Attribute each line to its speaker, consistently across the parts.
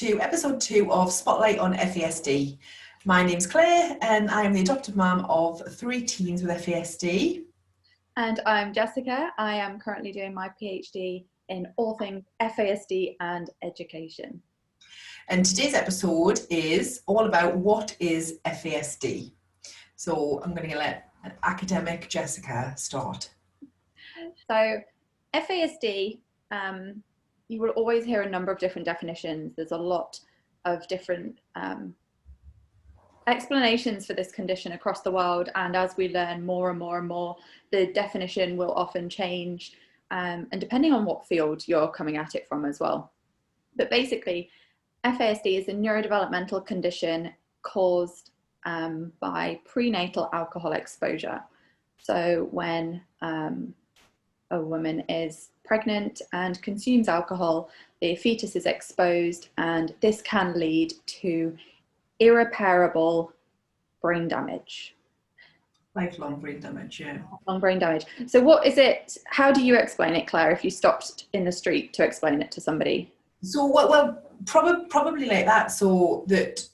Speaker 1: to episode 2 of Spotlight on FASD. My name's Clare and I am the adoptive mum of 3 teens with FASD.
Speaker 2: And I'm Jessica. I am currently doing my PhD in all things FASD and education.
Speaker 1: And today's episode is all about what is FASD. So I'm going to let academic Jessica start.
Speaker 2: So FASD, you will always hear a number of different definitions. There's a lot of different explanations for this condition across the world, and as we learn more and more and more, the definition will often change, and depending on what field you're coming at it from as well. But basically, FASD is a neurodevelopmental condition caused by prenatal alcohol exposure. So when a woman is pregnant and consumes alcohol, the fetus is exposed, and this can lead to irreparable brain damage.
Speaker 1: Lifelong brain damage, yeah.
Speaker 2: Lifelong brain damage. So what is it, how do you explain it, Claire, if you stopped in the street to explain it to somebody?
Speaker 1: So, well, probably like that, so that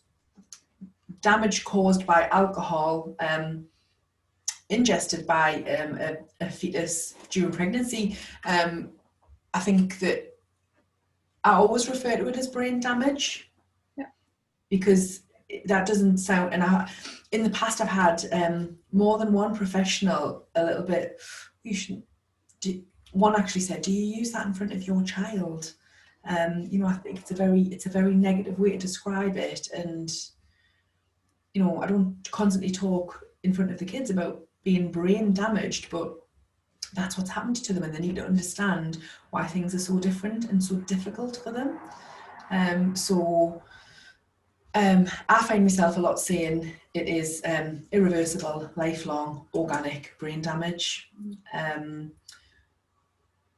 Speaker 1: damage caused by alcohol ingested by a fetus during pregnancy. I think that I always refer to it as brain damage, because that doesn't sound, and in the past I've had more than one professional a little bit, one actually said, do you use that in front of your child? I think it's a very negative way to describe it, and I don't constantly talk in front of the kids about being brain damaged, but that's what's happened to them, and they need to understand why things are so different and so difficult for them. I find myself a lot saying it is irreversible, lifelong, organic brain damage.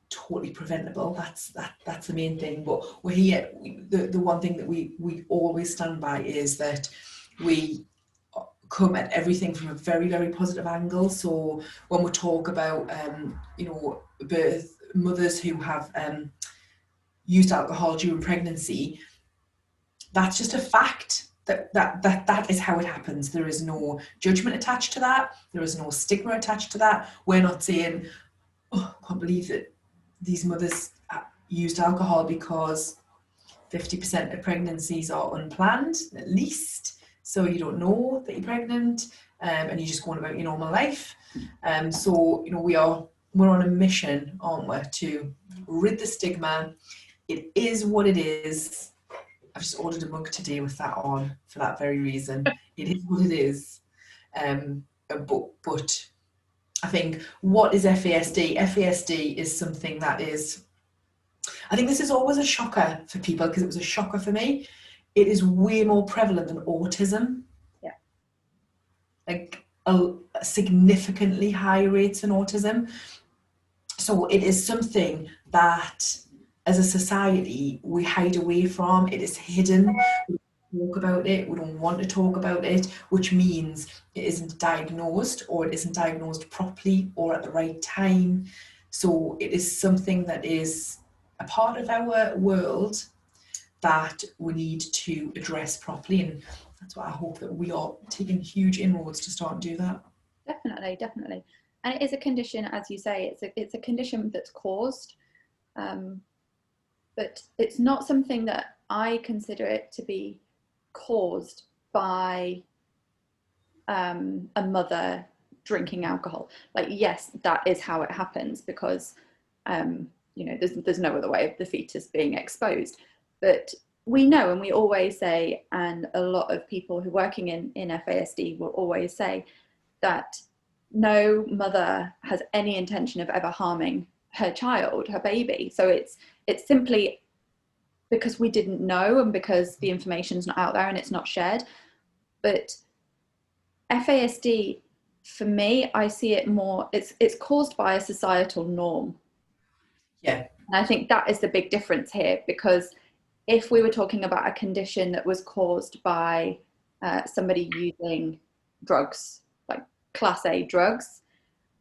Speaker 1: Totally preventable. That's the main thing. But we're here. The one thing that we always stand by is that we come at everything from a very, very positive angle. So when we talk about birth mothers who have used alcohol during pregnancy, that's just a fact. That is how it happens. There is no judgment attached to that. There is no stigma attached to that. We're not saying, oh, I can't believe that these mothers used alcohol, because 50% of pregnancies are unplanned, at least. So you don't know that you're pregnant, and you're just going about your normal life. We're on a mission, aren't we, to rid the stigma. It is what it is. I've just ordered a mug today with that on for that very reason. It is what it is. But I think, what is FASD? FASD is something that is, I think this is always a shocker for people, because it was a shocker for me. It is way more prevalent than autism.
Speaker 2: Yeah.
Speaker 1: Like a significantly higher rates than autism. So it is something that, as a society, we hide away from. It is hidden. We don't talk about it. We don't want to talk about it, which means it isn't diagnosed, or it isn't diagnosed properly or at the right time. So it is something that is a part of our world that we need to address properly, and that's why I hope that we are taking huge inroads to start and do that.
Speaker 2: Definitely. And it is a condition, as you say, it's a condition that's caused, but it's not something that I consider it to be caused by a mother drinking alcohol. Like, yes, that is how it happens, because there's no other way of the fetus being exposed. But we know, and we always say, and a lot of people who are working in FASD will always say, that no mother has any intention of ever harming her child, her baby. So it's simply because we didn't know, and because the information's not out there and it's not shared. But FASD, for me, I see it more, it's caused by a societal norm.
Speaker 1: Yeah.
Speaker 2: And I think that is the big difference here, because if we were talking about a condition that was caused by somebody using drugs, like Class A drugs,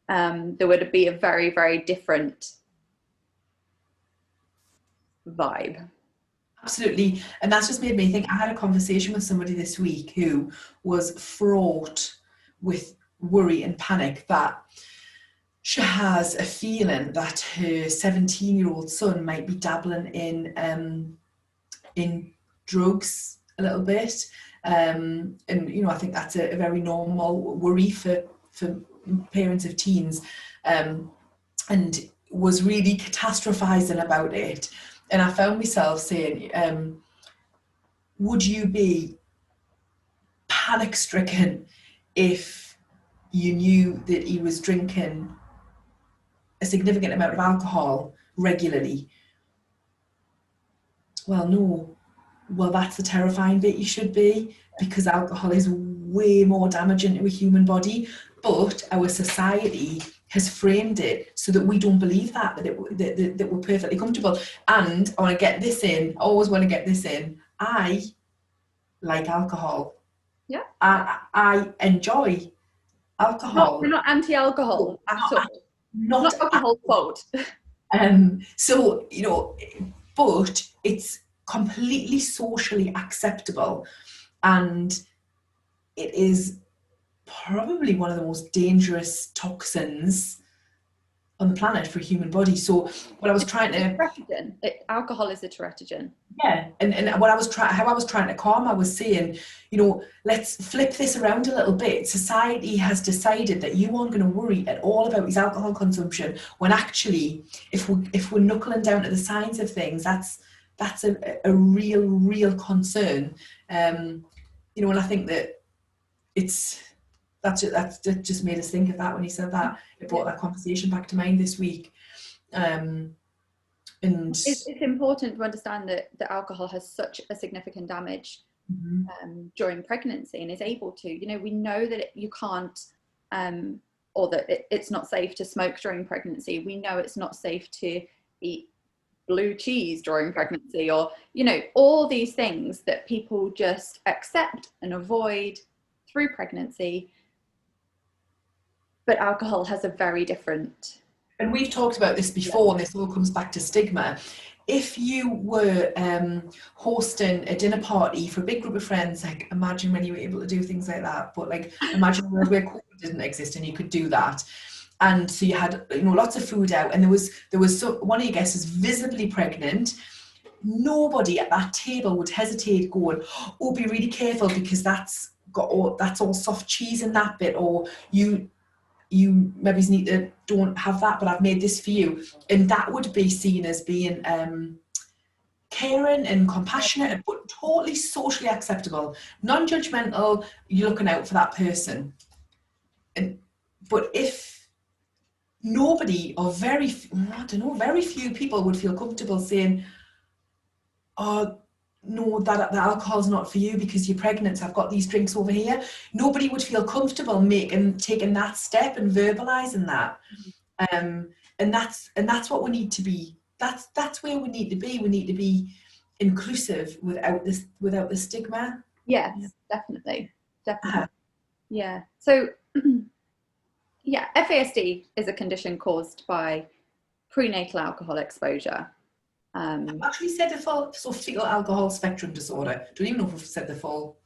Speaker 2: there would be a very, very different vibe.
Speaker 1: Absolutely. And that's just made me think. I had a conversation with somebody this week who was fraught with worry and panic that she has a feeling that her 17-year-old son might be dabbling in drugs a little bit. And, you know, I think that's a very normal worry for parents of teens. And was really catastrophizing about it. And I found myself saying, would you be panic stricken if you knew that he was drinking a significant amount of alcohol regularly? Well, no. Well, that's the terrifying bit. You should be, because alcohol is way more damaging to a human body. But our society has framed it so that we don't believe that we're perfectly comfortable. And I want to get this in. I always want to get this in. I like alcohol.
Speaker 2: Yeah.
Speaker 1: I enjoy alcohol.
Speaker 2: We're not anti-alcohol at all. Not alcohol's fault.
Speaker 1: So, you know, but it's completely socially acceptable, and it is probably one of the most dangerous toxins on the planet for a human body. So what I was trying to...
Speaker 2: Alcohol is a teratogen.
Speaker 1: Yeah, and what I was trying to calm, I was saying, you know, let's flip this around a little bit. Society has decided that you aren't going to worry at all about his alcohol consumption, when actually, if we're knuckling down to the science of things, that's a real concern. You know, and I think that that just made us think of that when he said that. It brought that conversation back to mind this week. And
Speaker 2: it's important to understand that alcohol has such a significant damage during pregnancy, and is able to, you know, we know that you can't, or that it's not safe to smoke during pregnancy. We know it's not safe to eat blue cheese during pregnancy, or, you know, all these things that people just accept and avoid through pregnancy. But alcohol has a very different...
Speaker 1: And we've talked about this before, and this all comes back to stigma. If you were hosting a dinner party for a big group of friends, like imagine when you were able to do things like that, but like imagine where COVID didn't exist and you could do that. And so you had, you know, lots of food out, and there was one of your guests was visibly pregnant. Nobody at that table would hesitate going, oh, be really careful, because that's all soft cheese in that bit, or you maybe need to don't have that, but I've made this for you. And that would be seen as being caring and compassionate, but totally socially acceptable, non-judgmental. You're looking out for that person. But if nobody, or very few people would feel comfortable saying, oh, no, that alcohol's not for you because you're pregnant, so I've got these drinks over here. Nobody would feel comfortable taking that step and verbalizing that. And that's what we need to be. That's where we need to be. We need to be inclusive without the stigma.
Speaker 2: Yes, definitely. Yeah. So yeah, FASD is a condition caused by prenatal alcohol exposure.
Speaker 1: I've actually said the full, so Fetal Alcohol Spectrum Disorder. Don't even know if we've said the full.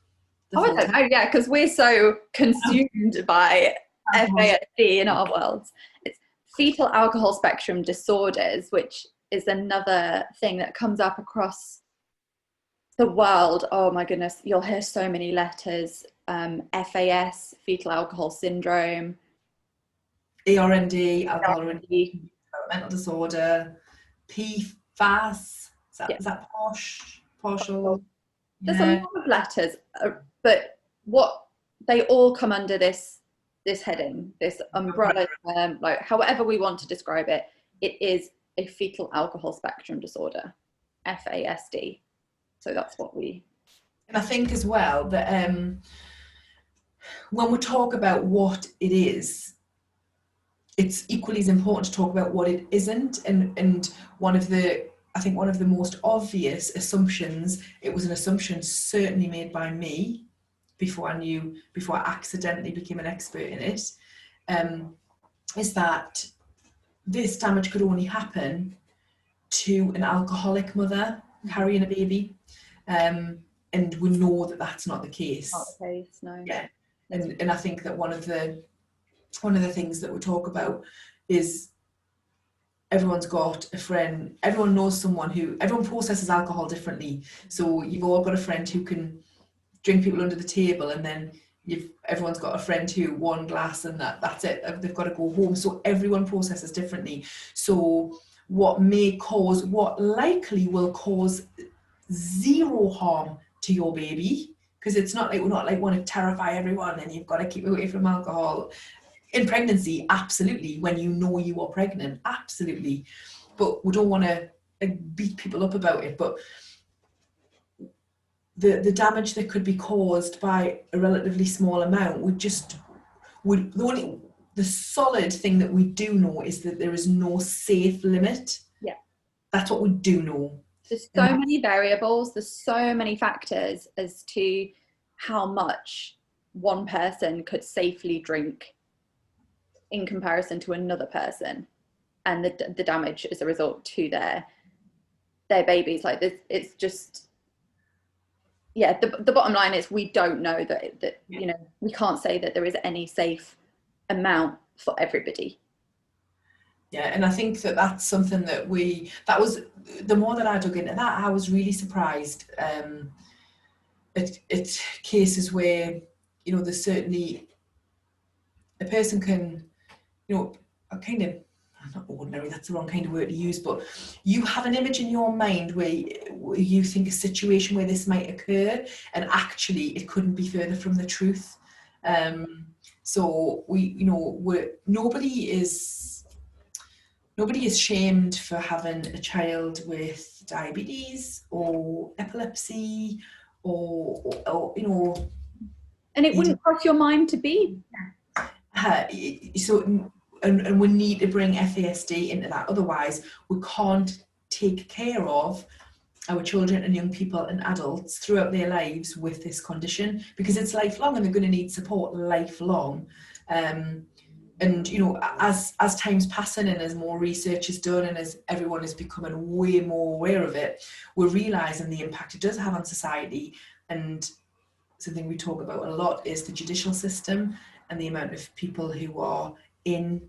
Speaker 2: I don't know, yeah, because we're so consumed by FASD in our worlds. It's Fetal Alcohol Spectrum Disorders, which is another thing that comes up across the world. Oh my goodness, you'll hear so many letters. FAS, Fetal Alcohol Syndrome.
Speaker 1: ERND, alcohol developmental disorder. PFAS, is that partial?
Speaker 2: There's a lot of letters, but what they all come under this heading, this umbrella term, like however we want to describe it, it is a fetal alcohol spectrum disorder, FASD. So that's what we...
Speaker 1: And I think as well that when we talk about what it is, it's equally as important to talk about what it isn't. And one of the most obvious assumptions, it was an assumption certainly made by me before I accidentally became an expert in it, is that this damage could only happen to an alcoholic mother, carrying a baby, and we know that that's not the case.
Speaker 2: Not the case, no.
Speaker 1: Yeah, and I think that one of the things that we talk about is everyone's got a friend, everyone knows someone who, everyone processes alcohol differently. So you've all got a friend who can drink people under the table, and then everyone's got a friend who one glass and that's it, they've got to go home. So everyone processes differently. So what likely will cause zero harm to your baby, because it's not like we're not like want to terrify everyone and you've got to keep away from alcohol. In pregnancy, absolutely. When you know you are pregnant, absolutely. But we don't want to beat people up about it. But the damage that could be caused by a relatively small amount the solid thing that we do know is that there is no safe limit.
Speaker 2: Yeah.
Speaker 1: That's what we do know.
Speaker 2: There's so many variables, there's so many factors as to how much one person could safely drink in comparison to another person, and the damage as a result to their babies. Like this, it's just, yeah, the bottom line is we don't know that you know, we can't say that there is any safe amount for everybody.
Speaker 1: Yeah, and I think that that's something that was the more that I dug into that, I was really surprised at cases where, you know, there's certainly a person can, you know, a kind of, not ordinary, that's the wrong kind of word to use, but you have an image in your mind where you think a situation where this might occur, and actually it couldn't be further from the truth. So nobody is shamed for having a child with diabetes or epilepsy or you know.
Speaker 2: And it wouldn't cross your mind to be.
Speaker 1: So and we need to bring FASD into that. Otherwise, we can't take care of our children and young people and adults throughout their lives with this condition, because it's lifelong and they're going to need support lifelong. And you know, as time's passing and as more research is done and as everyone is becoming way more aware of it, we're realising the impact it does have on society. And something we talk about a lot is the judicial system and the amount of people who are in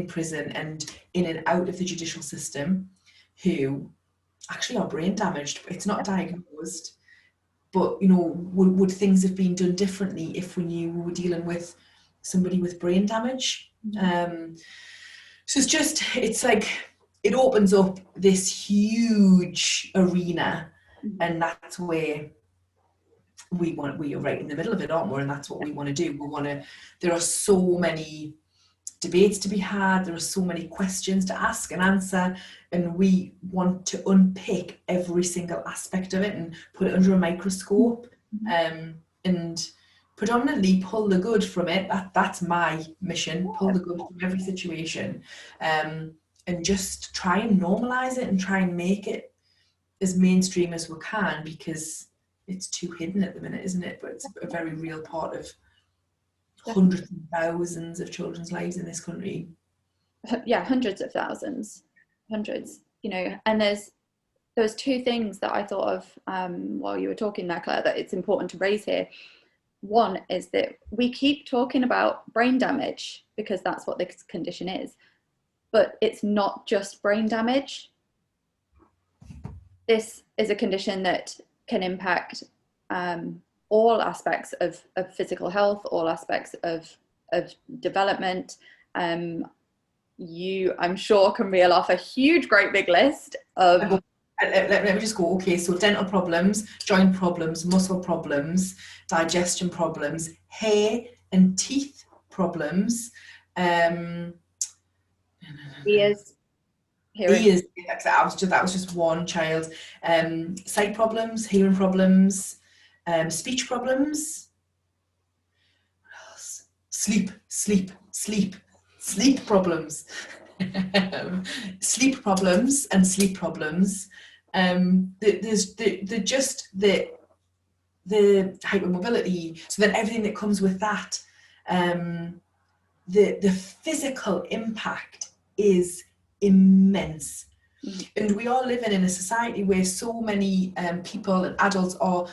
Speaker 1: prison and in and out of the judicial system who actually are brain damaged. It's not diagnosed, but you know, would things have been done differently if we knew we were dealing with somebody with brain damage? So it's like it opens up this huge arena, and that's where we are right in the middle of it, aren't we? And that's what we want to do. There are so many debates to be had, there are so many questions to ask and answer, and we want to unpick every single aspect of it and put it under a microscope, and predominantly pull the good from it. That's my mission, pull the good from every situation, and just try and normalize it and try and make it as mainstream as we can, because it's too hidden at the minute, isn't it? But it's a very real part of hundreds and thousands of children's lives in this country.
Speaker 2: Yeah, hundreds of thousands, hundreds, you know. And there's two things that I thought of while you were talking there, Claire, that it's important to raise here. One is that we keep talking about brain damage because that's what this condition is, but it's not just brain damage. This is a condition that can impact all aspects of physical health, all aspects of development. You, I'm sure, can reel off a huge, great big list of...
Speaker 1: Let me just go, okay, so dental problems, joint problems, muscle problems, digestion problems, hair and teeth problems,
Speaker 2: ears.
Speaker 1: Ears, that was just one child. Sight problems, hearing problems, speech problems, sleep problems, sleep problems and sleep problems. There's just the hypermobility, so then everything that comes with that, the physical impact is immense. And we are living in a society where so many people and adults are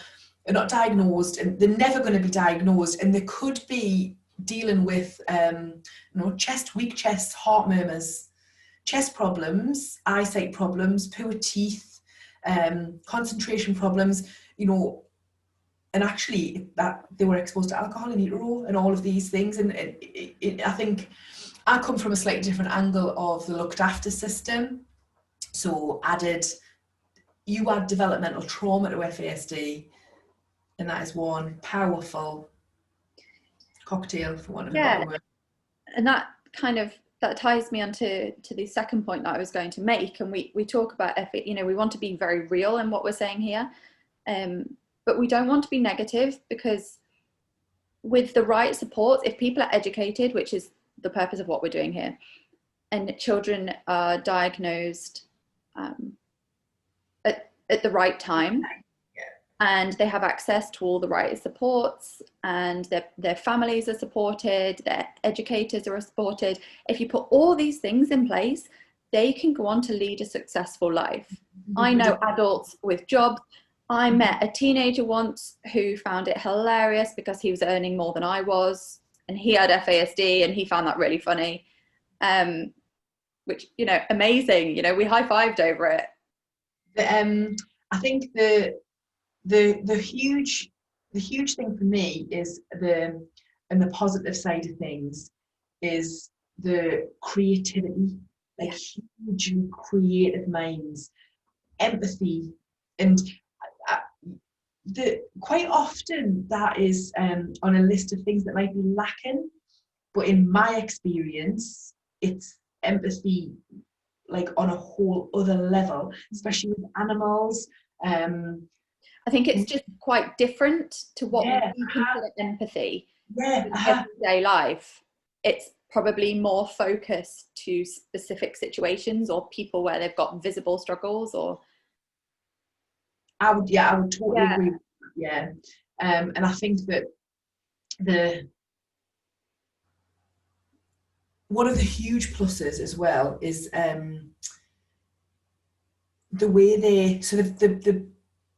Speaker 1: not diagnosed, and they're never going to be diagnosed, and they could be dealing with weak chest, heart murmurs, chest problems, eyesight problems, poor teeth, concentration problems, and actually that they were exposed to alcohol in utero and all of these things. And I think I come from a slightly different angle of the looked after system. So you add developmental trauma to FASD, and that is one powerful cocktail, for want of a better word.
Speaker 2: And that ties me onto the second point that I was going to make. And we talk about we want to be very real in what we're saying here, but we don't want to be negative, because with the right support, if people are educated, which is the purpose of what we're doing here, and children are diagnosed at the right time, and they have access to all the right supports, and their families are supported, their educators are supported. If you put all these things in place, they can go on to lead a successful life. I know adults with jobs. I met a teenager once who found it hilarious because he was earning more than I was, and he had FASD, and he found that really funny, which, amazing. We high-fived over it.
Speaker 1: I think the huge thing for me is the positive side of things is the creativity, like hugely creative minds, empathy, and quite often that is on a list of things that might be lacking, but in my experience it's empathy like on a whole other level, especially with animals.
Speaker 2: I think it's just quite different to what we consider empathy in everyday life. It's probably more focused to specific situations or people where they've got visible struggles. Or
Speaker 1: I would totally agree with that, and I think that one of the huge pluses as well is the way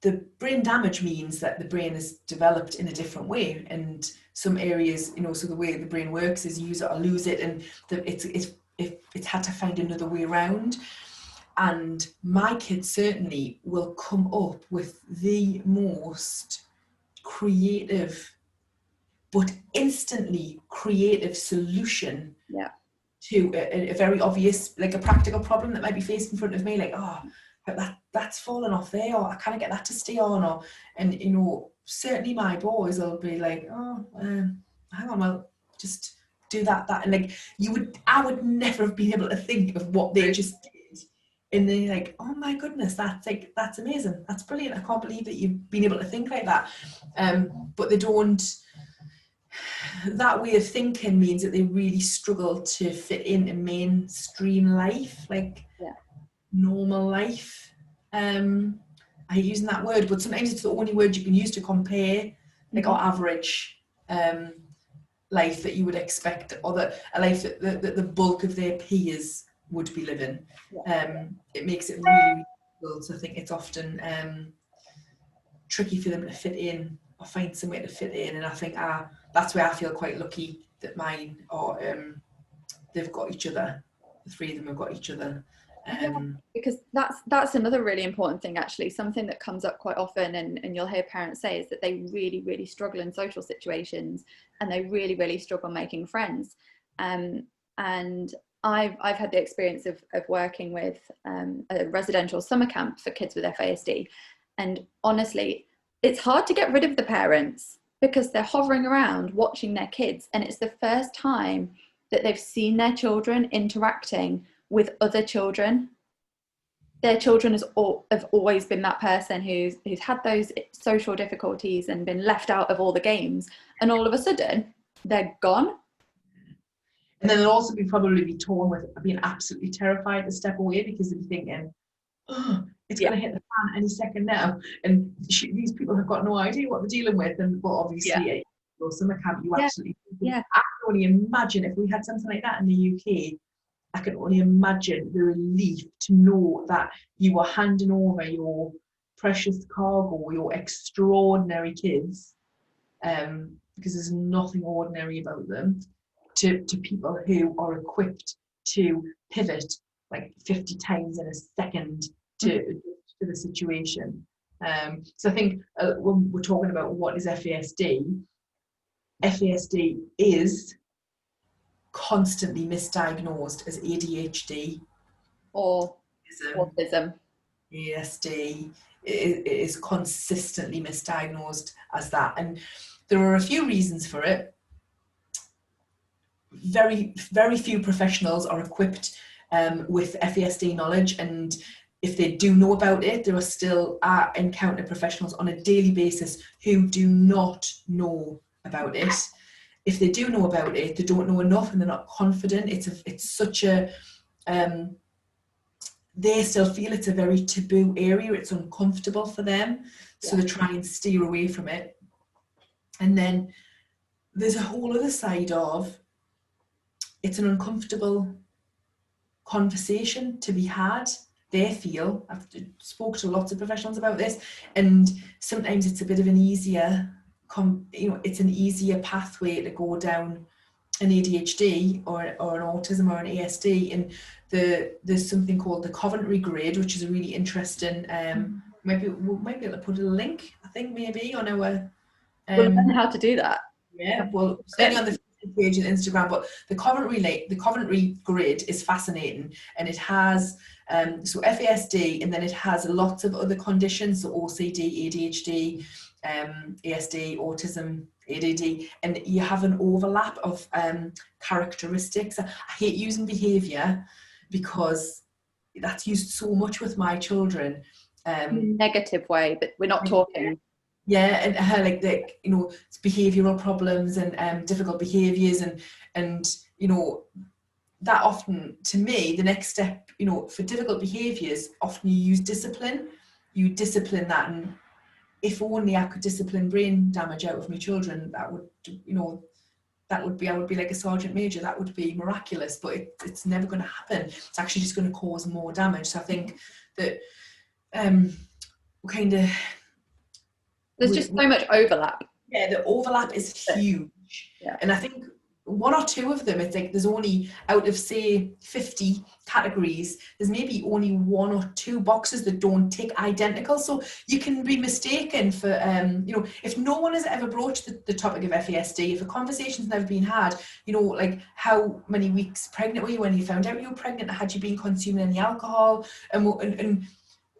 Speaker 1: the brain damage means that the brain is developed in a different way, and some areas, so the way the brain works is use it or lose it, and it's had to find another way around. And my kids certainly will come up with the most creative, but instantly creative solution to a very obvious, like a practical problem that might be faced in front of me, like, that's fallen off there, or I can't get that to stay on, and certainly my boys will be like, hang on, well, just do that, and like I would never have been able to think of what they just did. And they're like, oh my goodness, that's amazing, that's brilliant, I can't believe that you've been able to think like that. But they don't. That way of thinking means that they really struggle to fit into mainstream life, like normal life. I hate using that word, but sometimes it's the only word you can use to compare, like our average life that you would expect, or a life that the bulk of their peers would be living. It makes it really difficult. So I think it's often tricky for them to fit in or find somewhere to fit in, and I think that's where I feel quite lucky that mine are they've got each other. The three of them have got each other.
Speaker 2: Because that's another really important thing, actually. Something that comes up quite often, and you'll hear parents say, is that they really, really struggle in social situations, and they really, really struggle making friends. And I've had the experience of working with a residential summer camp for kids with FASD, and honestly, it's hard to get rid of the parents because they're hovering around watching their kids, and it's the first time that they've seen their children interacting with other children. Their children have always been that person who's had those social difficulties and been left out of all the games, and all of a sudden they're gone.
Speaker 1: And then they'll also probably be torn with being absolutely terrified to step away, because they'll be thinking, it's going to hit the fan any second now, and these people have got no idea what they're dealing with. And but obviously summer camp, you absolutely I can only imagine if we had something like that in the UK. I can only imagine the relief to know that you are handing over your precious cargo, your extraordinary kids, because there's nothing ordinary about them, to people who are equipped to pivot like 50 times in a second to the situation. So I think when we're talking about what is FASD, FASD is constantly misdiagnosed as ADHD
Speaker 2: or autism.
Speaker 1: ASD. It is consistently misdiagnosed as that, and there are a few reasons for it. Very few professionals are equipped with FASD knowledge, and if they do know about it, there are still encounter professionals on a daily basis who do not know about it. If they do know about it, they don't know enough and they're not confident. It's such a they still feel it's a very taboo area. It's uncomfortable for them, so they try and steer away from it. And then there's a whole other side of, it's an uncomfortable conversation to be had. They feel, I've spoken to lots of professionals about this, and sometimes it's a bit of an easier, it's an easier pathway to go down an ADHD or an autism or an ASD. And there's something called the Coventry grid, which is a really interesting. Maybe we might be able to put a link, I think, maybe on our.
Speaker 2: We'll learn how to do that.
Speaker 1: Yeah, well, certainly on the Facebook page and Instagram. But the Coventry grid is fascinating, and it has so FASD, and then it has lots of other conditions, so OCD, ADHD, ASD, autism, ADD, and you have an overlap of characteristics. I hate using behaviour because that's used so much with my children.
Speaker 2: Negative way, but we're not talking.
Speaker 1: Yeah, and her like it's behavioural problems and difficult behaviours, and that often, to me, the next step, for difficult behaviours, often you use discipline. You discipline that, and if only I could discipline brain damage out of my children, that would, I would be like a sergeant major. That would be miraculous, but it's never going to happen. It's actually just going to cause more damage. So I think that
Speaker 2: there's just so much overlap.
Speaker 1: Yeah, the overlap is huge. Yeah. And I think one or two of them, it's like there's only, out of say 50 categories, there's maybe only one or two boxes that don't tick identical. So you can be mistaken for, if no one has ever broached the topic of FASD, if a conversation's never been had, like how many weeks pregnant were you when you found out you were pregnant? Had you been consuming any alcohol? And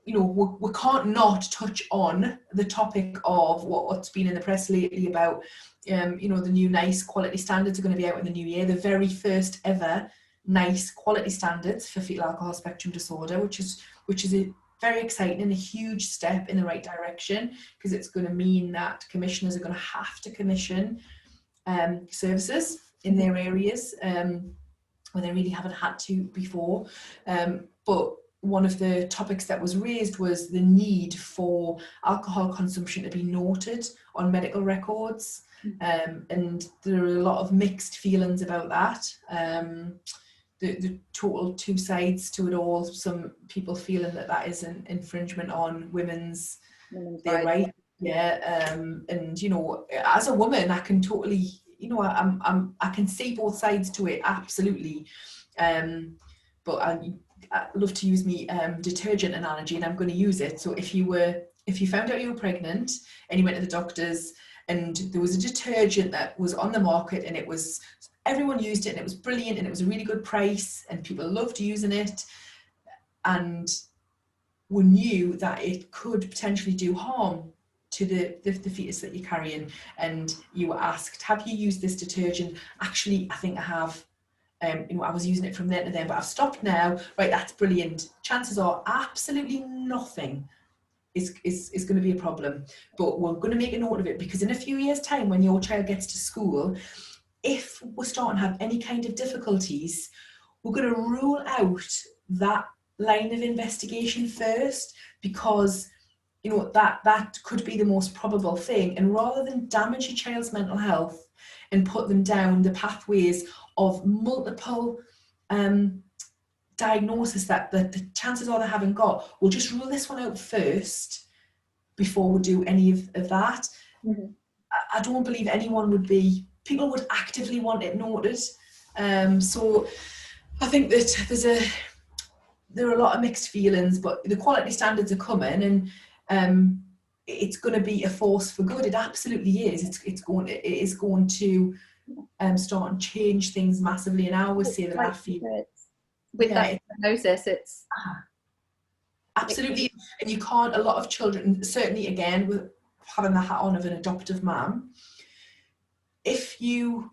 Speaker 1: we can't not touch on the topic of what's been in the press lately about, the new NICE quality standards are going to be out in the new year. The very first ever NICE quality standards for fetal alcohol spectrum disorder, which is a very exciting and a huge step in the right direction, because it's going to mean that commissioners are going to have to commission services in their areas when they really haven't had to before. But one of the topics that was raised was the need for alcohol consumption to be noted on medical records. And there are a lot of mixed feelings about that. The total two sides to it all. Some people feeling that is an infringement on women's right. Yeah. And as a woman, I can totally, I can see both sides to it, absolutely. But I love to use me detergent analogy, and I'm going to use it. So if you found out you were pregnant and you went to the doctors, and there was a detergent that was on the market, and everyone used it, and it was brilliant, and it was a really good price, and people loved using it, and we knew that it could potentially do harm to the fetus that you're carrying, and you were asked, have you used this detergent? Actually, I think I have. I was using it from then to then, but I've stopped now. Right, that's brilliant. Chances are absolutely nothing is going to be a problem, but we're going to make a note of it, because in a few years' time, when your child gets to school, if we're starting to have any kind of difficulties, we're going to rule out that line of investigation first, because that could be the most probable thing. And rather than damage your child's mental health and put them down the pathways of multiple diagnosis that the chances are they haven't got, we'll just rule this one out first before we do any of that.
Speaker 2: Mm-hmm.
Speaker 1: I don't believe anyone would be, people would actively want it noted. So I think that there are a lot of mixed feelings, but the quality standards are coming, and it's going to be a force for good. It absolutely is. It is going to start and change things massively. And I always say that I feel
Speaker 2: with that diagnosis, it's
Speaker 1: absolutely, and you can't. A lot of children, certainly, again, with having the hat on of an adoptive mum, if you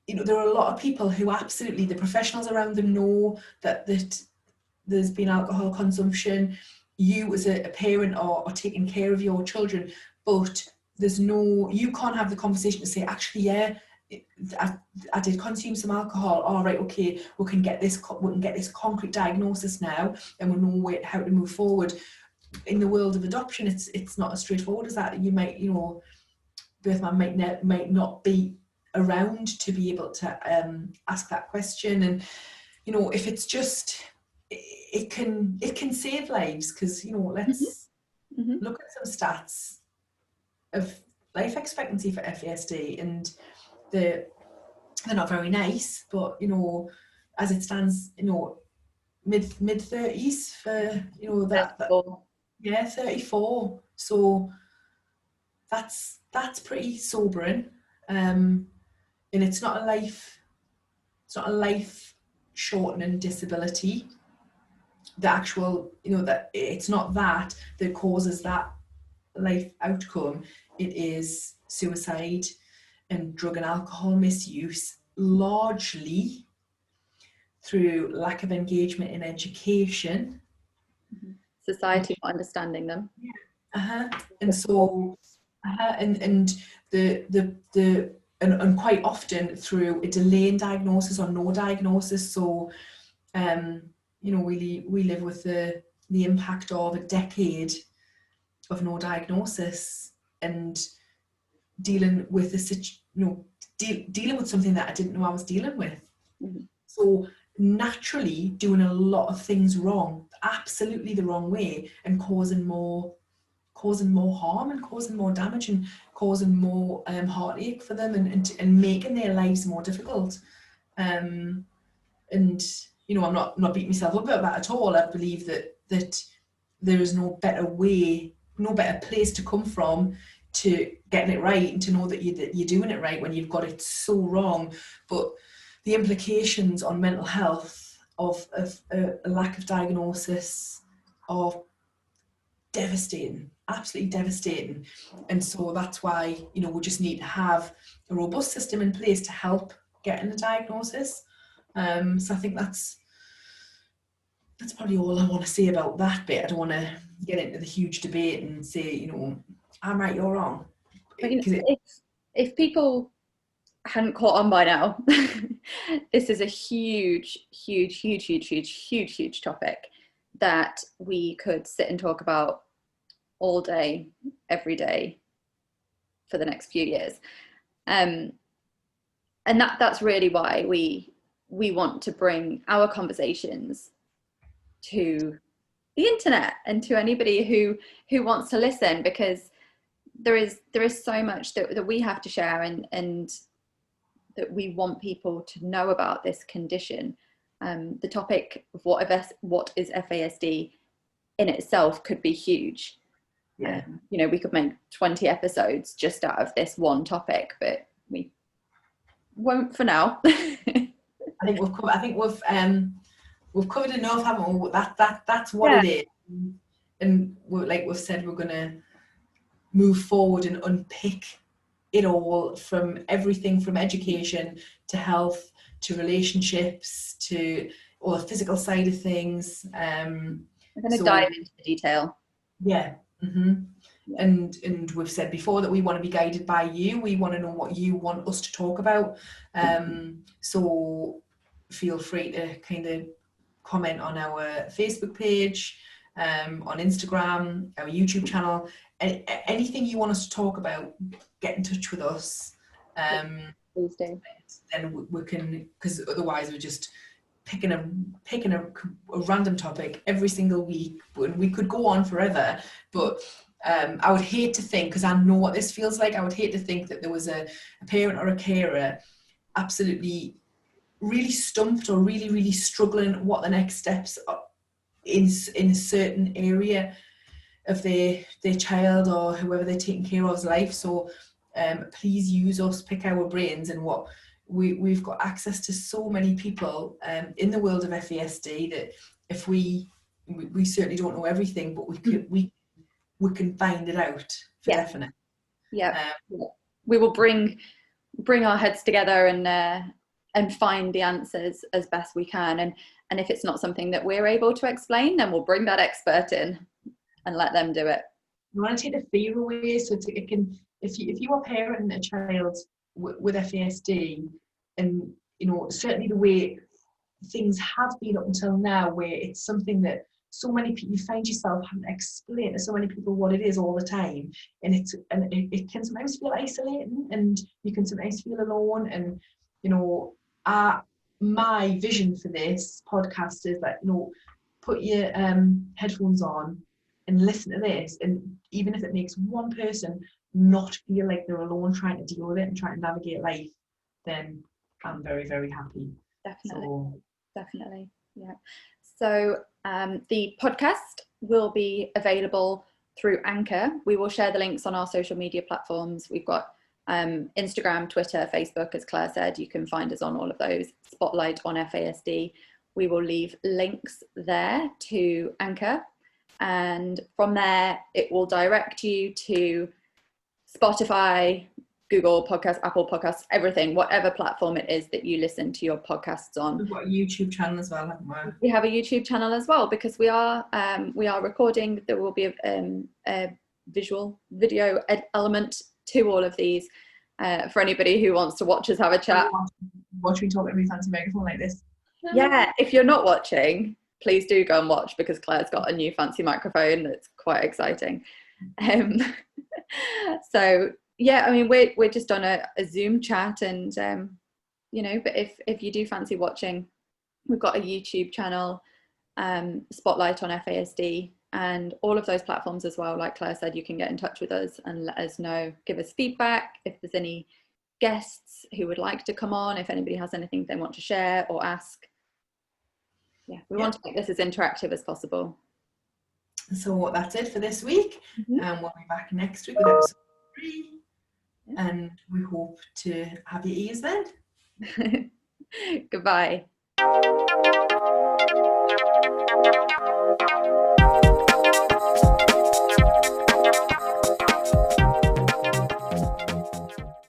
Speaker 1: know, there are a lot of people who absolutely, the professionals around them know that there's been alcohol consumption. You as a parent are taking care of your children, but you can't have the conversation to say, actually, yeah, I did consume some alcohol. All right, okay, we can get this concrete diagnosis now, and we know how to move forward. In the world of adoption, it's not as straightforward as that. You might, you know, birth mum might not be around to be able to ask that question, and you know, if it's just, it can save lives, because you know, let's look at some stats of life expectancy for FASD, and they're not very nice, but you know, as it stands, you know, mid 30s for, you know, that 34. So that's pretty sobering, and it's not a life shortening disability. The actual, you know, that it's not that causes that life outcome. It is suicide and drug and alcohol misuse, largely through lack of engagement in education,
Speaker 2: society not understanding them.
Speaker 1: And so and quite often through a delay in diagnosis or no diagnosis. So you know, we live with the impact of a decade of no diagnosis, and dealing with dealing with something that I didn't know I was dealing with. So naturally doing a lot of things wrong, absolutely the wrong way, and causing more harm and causing more damage and causing more heartache for them, and making their lives more difficult. And you know, I'm not beating myself up about that at all. I believe that there is no better way, no better place to come from to getting it right, and to know that you're doing it right when you've got it so wrong. But the implications on mental health of a lack of diagnosis are devastating, absolutely devastating. And so that's why, you know, we just need to have a robust system in place to help getting a diagnosis. So I think that's probably all I want to say about that bit. I don't want to get into the huge debate and say, you know, I'm right, you're wrong.
Speaker 2: But, you know, if people hadn't caught on by now, this is a huge topic that we could sit and talk about all day, every day for the next few years. And that's really why we want to bring our conversations to the internet and to anybody who wants to listen, because there is so much that we have to share, and that we want people to know about this condition. The topic of what is FASD in itself could be huge. You know, we could make 20 episodes just out of this one topic, but we won't for now.
Speaker 1: I think we've covered enough, haven't we? That's what it is. And like we've said, we're going to move forward and unpick it all, from everything from education to health to relationships to all the physical side of things.
Speaker 2: We're going to dive into the detail.
Speaker 1: And we've said before that we want to be guided by you. We want to know what you want us to talk about. So feel free to kind of comment on our Facebook page, on Instagram, our YouTube channel, anything you want us to talk about. Get in touch with us.
Speaker 2: Please do.
Speaker 1: Then we can, because otherwise we're just picking a random topic every single week, and we could go on forever, but I would hate to think, because I know what this feels like, I would hate to think that there was a parent or a carer absolutely really stumped or really, really struggling what the next steps are in a certain area of their child or whoever they're taking care of's life. So please use us, pick our brains, and what we've got access to so many people in the world of FASD that if we certainly don't know everything, but we can find it out for definite.
Speaker 2: Yeah. We will bring our heads together and find the answers as best we can. And if it's not something that we're able to explain, then we'll bring that expert in and let them do it.
Speaker 1: You want to take the fear away, so it can, if you are parenting a child with FASD, and certainly the way things have been up until now, where it's something that so many people, you find yourself having to explain to so many people what it is all the time, and it can sometimes feel isolating, and you can sometimes feel alone. And my vision for this podcast is that put your headphones on and listen to this, and even if it makes one person not feel like they're alone trying to deal with it and trying to navigate life, then I'm very, very happy.
Speaker 2: Definitely. Yeah. So the podcast will be available through Anchor. We will share the links on our social media platforms. We've got Instagram, Twitter, Facebook, as Claire said. You can find us on all of those. Spotlight on FASD. We will leave links there to Anchor, and from there it will direct you to Spotify, Google Podcasts, Apple Podcasts, everything, whatever platform it is that you listen to your podcasts on.
Speaker 1: We've got a YouTube channel as well, haven't we?
Speaker 2: We have a YouTube channel as well, because we are recording. There will be a video element to all of these for anybody who wants to watch us have a chat.
Speaker 1: Watch me talk every fancy microphone like this.
Speaker 2: Yeah, if you're not watching, please do go and watch, because Claire's got a new fancy microphone that's quite exciting. So yeah, I mean, we're just on a Zoom chat, and but if you do fancy watching, we've got a YouTube channel, Spotlight on FASD, and all of those platforms as well. Like Claire said, you can get in touch with us and let us know, give us feedback if there's any guests who would like to come on, if anybody has anything they want to share or ask. Yeah, we want to make this as interactive as possible.
Speaker 1: So that's it for this week, and we'll be back next week with episode 3, and we hope to have your ears then.
Speaker 2: Goodbye.